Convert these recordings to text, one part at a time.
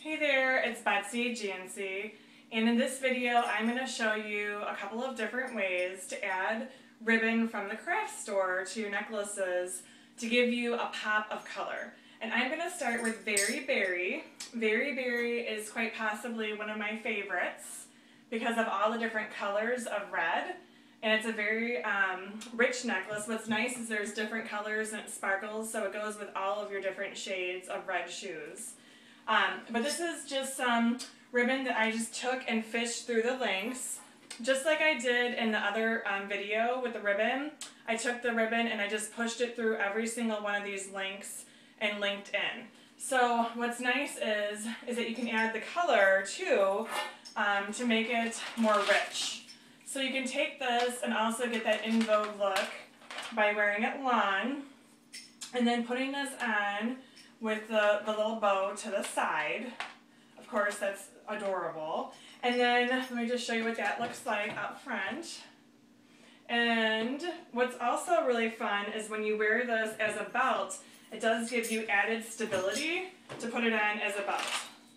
Hey there, it's Betsy Jansey, and in this video I'm going to show you a couple of different ways to add ribbon from the craft store to your necklaces to give you a pop of color. And I'm going to start with Very Berry. Very Berry is quite possibly one of my favorites because of all the different colors of red, and it's a very rich necklace. What's nice is there's different colors and it sparkles, so it goes with all of your different shades of red shoes. But this is just some ribbon that I just took and fished through the links. Just like I did in the other video with the ribbon, I took the ribbon and I just pushed it through every single one of these links and linked in. So what's nice is that you can add the color too to make it more rich. So you can take this and also get that in vogue look by wearing it long and then putting this on with the little bow to the side. Of course, that's adorable. And then let me just show you what that looks like up front. And what's also really fun is when you wear this as a belt, it does give you added stability to put it on as a belt.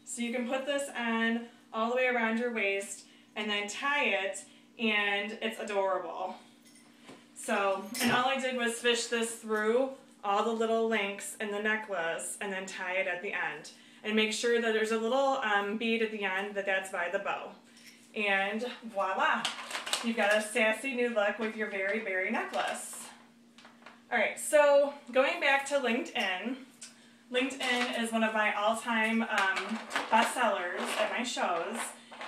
So you can put this on all the way around your waist and then tie it, and it's adorable. So, and all I did was fish this through all the little links in the necklace and then tie it at the end. And make sure that there's a little bead at the end that's by the bow. And voila! You've got a sassy new look with your Very Berry necklace. Alright, so going back to LinkedIn. LinkedIn is one of my all-time bestsellers at my shows.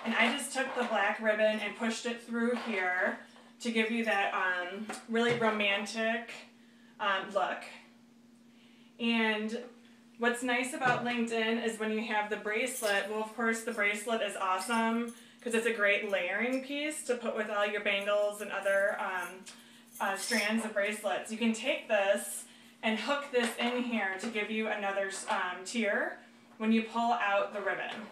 And I just took the black ribbon and pushed it through here to give you that really romantic look. And what's nice about LinkedIn is when you have the bracelet, well, of course the bracelet is awesome because it's a great layering piece to put with all your bangles and other strands of bracelets. You can take this and hook this in here to give you another tier when you pull out the ribbon.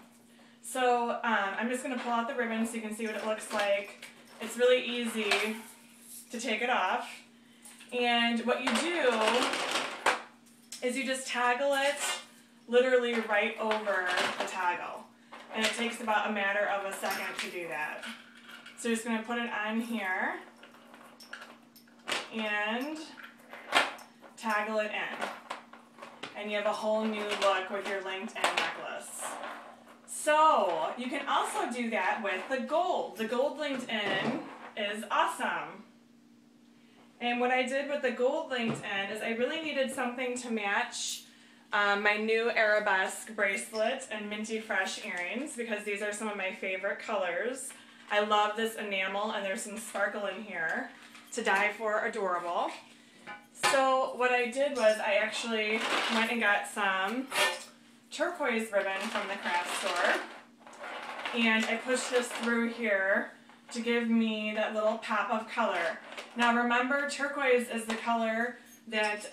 So I'm just going to pull out the ribbon so you can see what it looks like. It's really easy to take it off. And what you do is you just toggle it literally right over the toggle. And it takes about a matter of a second to do that. So you're just going to put it on here and toggle it in. And you have a whole new look with your LinkedIn necklace. So you can also do that with the gold. The gold LinkedIn is awesome. And what I did with the gold LinkedIn is I really needed something to match my new arabesque bracelet and minty fresh earrings because these are some of my favorite colors. I love this enamel and there's some sparkle in here to die for, adorable. So what I did was I actually went and got some turquoise ribbon from the craft store and I pushed this through here to give me that little pop of color. Now remember, turquoise is the color that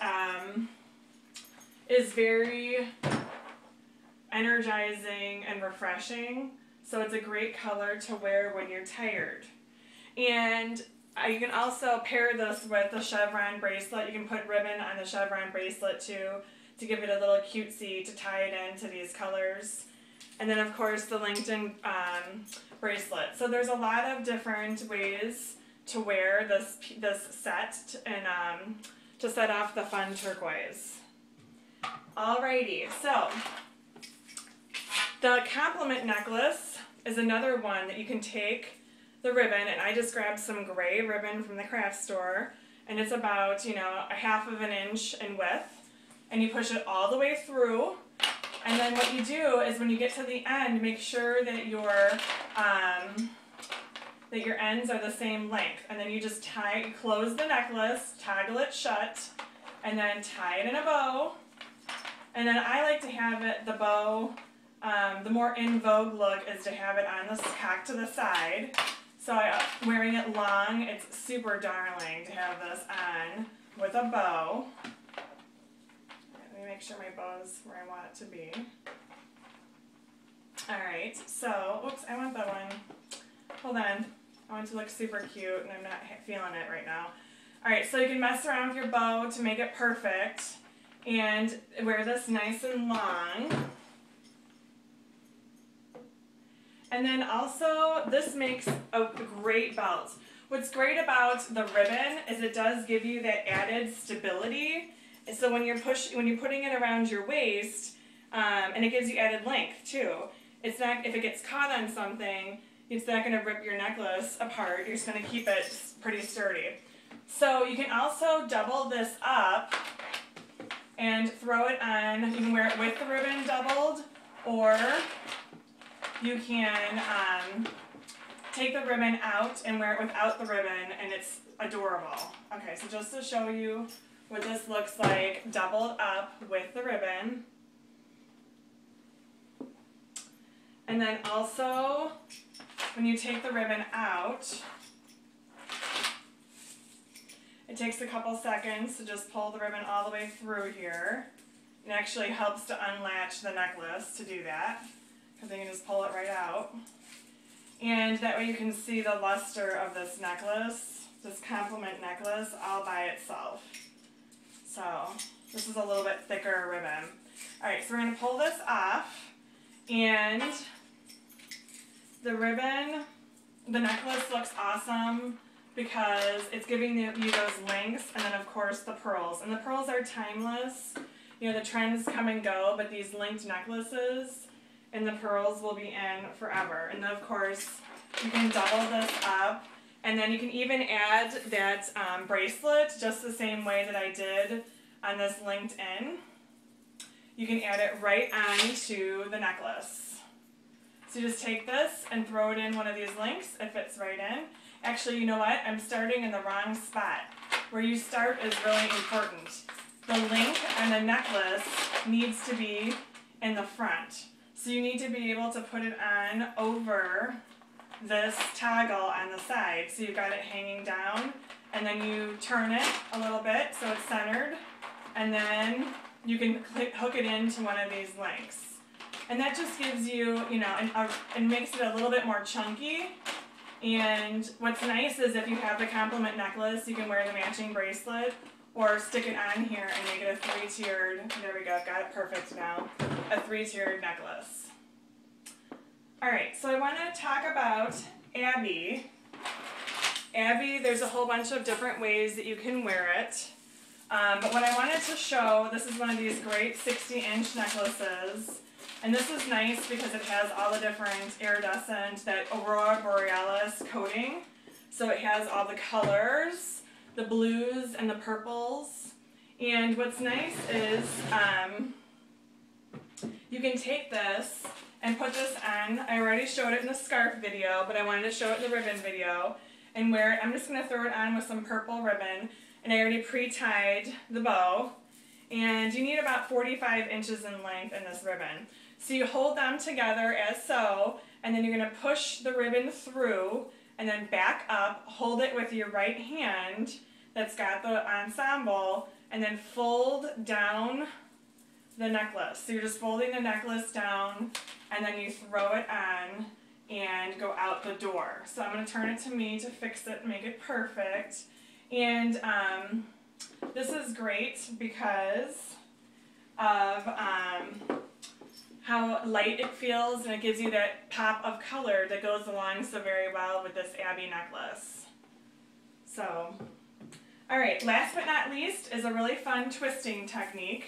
is very energizing and refreshing, so it's a great color to wear when you're tired. And you can also pair this with the chevron bracelet. You can put ribbon on the chevron bracelet too to give it a little cutesy to tie it into these colors. And then of course the LinkedIn bracelet. So there's a lot of different ways to wear this set and to set off the fun turquoise. Alrighty, so the complement necklace is another one that you can take the ribbon, and I just grabbed some gray ribbon from the craft store, and it's about, you know, a half of an inch in width, and you push it all the way through. And then what you do is when you get to the end, make sure that your ends are the same length. And then you just close the necklace, toggle it shut, and then tie it in a bow. And then I like to have it, the bow, the more in vogue look is to have it on the cock to the side. So wearing it long, it's super darling to have this on with a bow. Let me make sure my bow is where I want it to be. Alright, so, oops, I want that one. Hold on. I want it to look super cute, and I'm not feeling it right now. Alright, so you can mess around with your bow to make it perfect, and wear this nice and long. And then also, this makes a great belt. What's great about the ribbon is it does give you that added stability. So when you're putting it around your waist, and it gives you added length too. It's not, if it gets caught on something, it's not going to rip your necklace apart. You're just going to keep it pretty sturdy. So you can also double this up and throw it on. You can wear it with the ribbon doubled, or you can take the ribbon out and wear it without the ribbon, and it's adorable. Okay, so just to show you what this looks like doubled up with the ribbon. And then also, when you take the ribbon out, it takes a couple seconds to just pull the ribbon all the way through here. It actually helps to unlatch the necklace to do that, because you can just pull it right out. And that way you can see the luster of this necklace, this complement necklace, all by itself. So this is a little bit thicker ribbon. Alright, so we're going to pull this off, and the ribbon, the necklace looks awesome because it's giving you those links, and then of course the pearls. And the pearls are timeless. You know, the trends come and go, but these linked necklaces and the pearls will be in forever. And then of course you can double this up, and then you can even add that bracelet just the same way that I did on this linked in. You can add it right onto the necklace. So you just take this and throw it in one of these links. It fits right in. Actually, you know what? I'm starting in the wrong spot. Where you start is really important. The link on the necklace needs to be in the front. So you need to be able to put it on over this toggle on the side. So you've got it hanging down, and then you turn it a little bit so it's centered, and then you can hook it into one of these links. And that just gives you, you know, and makes it a little bit more chunky. And what's nice is if you have the complement necklace, you can wear the matching bracelet or stick it on here and make it a three-tiered, there we go, got it perfect now, a three-tiered necklace. Alright, so I want to talk about Abby. Abby, there's a whole bunch of different ways that you can wear it. But what I wanted to show, this is one of these great 60-inch necklaces. And this is nice because it has all the different iridescent, that Aurora Borealis coating. So it has all the colors, the blues and the purples. And what's nice is you can take this and put this on. I already showed it in the scarf video, but I wanted to show it in the ribbon video. And wear it. I'm just going to throw it on with some purple ribbon. And I already pre-tied the bow. And you need about 45 inches in length in this ribbon. So you hold them together as so, and then you're going to push the ribbon through, and then back up, hold it with your right hand that's got the ensemble, and then fold down the necklace. So you're just folding the necklace down, and then you throw it on and go out the door. So I'm going to turn it to me to fix it and make it perfect. And this is great because of how light it feels, and it gives you that pop of color that goes along so very well with this Abby necklace. So, alright, last but not least is a really fun twisting technique.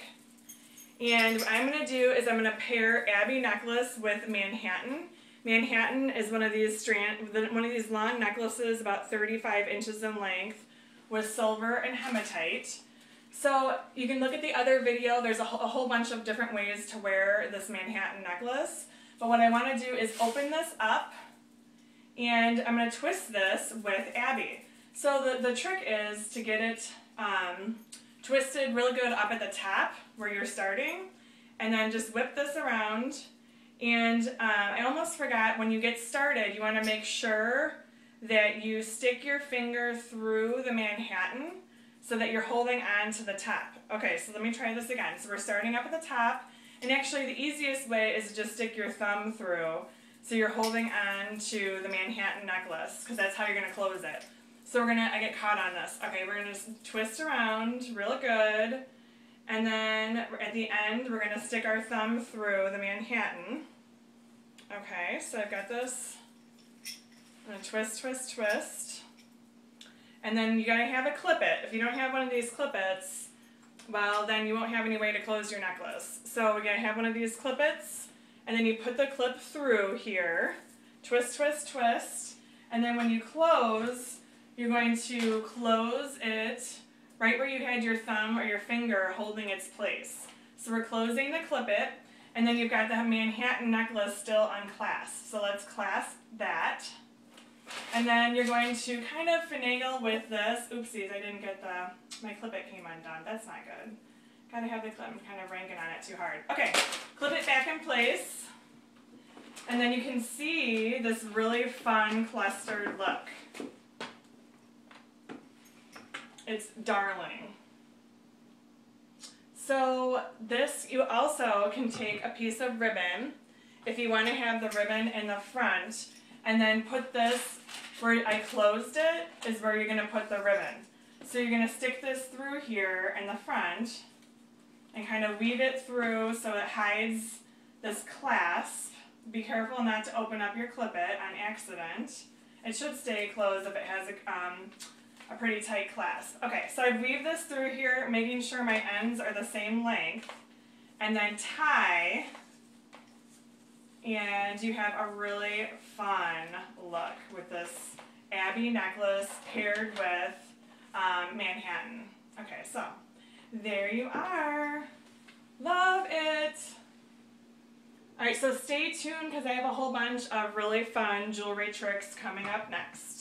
And what I'm going to do is I'm going to pair Abby necklace with Manhattan. Manhattan is one of these long necklaces about 35 inches in length with silver and hematite. So you can look at the other video. There's a whole bunch of different ways to wear this Manhattan necklace. But what I want to do is open this up, and I'm going to twist this with Abby. So the trick is to get it twisted really good up at the top where you're starting, and then just whip this around. And I almost forgot, when you get started, you want to make sure that you stick your finger through the Manhattan so that you're holding on to the top. Okay, so let me try this again. So we're starting up at the top, and actually the easiest way is to just stick your thumb through so you're holding on to the Manhattan necklace, because that's how you're going to close it. So I get caught on this. Okay, we're going to just twist around real good, and then at the end we're going to stick our thumb through the Manhattan. Okay, so I've got this. I'm going to twist, twist, twist. And then you got to have a clip-it. If you don't have one of these clip-its, well, then you won't have any way to close your necklace. So we're going to have one of these clip-its, and then you put the clip through here. Twist, twist, twist. And then when you close, you're going to close it right where you had your thumb or your finger holding its place. So we're closing the clip-it, and then you've got the Manhattan necklace still unclasped. So let's clasp that. And then you're going to kind of finagle with this. Oopsies, I didn't get my clip-it came undone. That's not good. Gotta have the clip, I'm kind of ranking on it too hard. Okay, clip it back in place. And then you can see this really fun clustered look. It's darling. So this, you also can take a piece of ribbon, if you want to have the ribbon in the front, and then put this, where I closed it, is where you're going to put the ribbon. So you're going to stick this through here in the front, and kind of weave it through so it hides this clasp. Be careful not to open up your clip-it on accident. It should stay closed if it has a pretty tight clasp. Okay, so I weave this through here, making sure my ends are the same length, and then tie, and you have a really fun look with this Abbey necklace paired with Manhattan. Okay, so there you are. Love it. Alright, so stay tuned because I have a whole bunch of really fun jewelry tricks coming up next.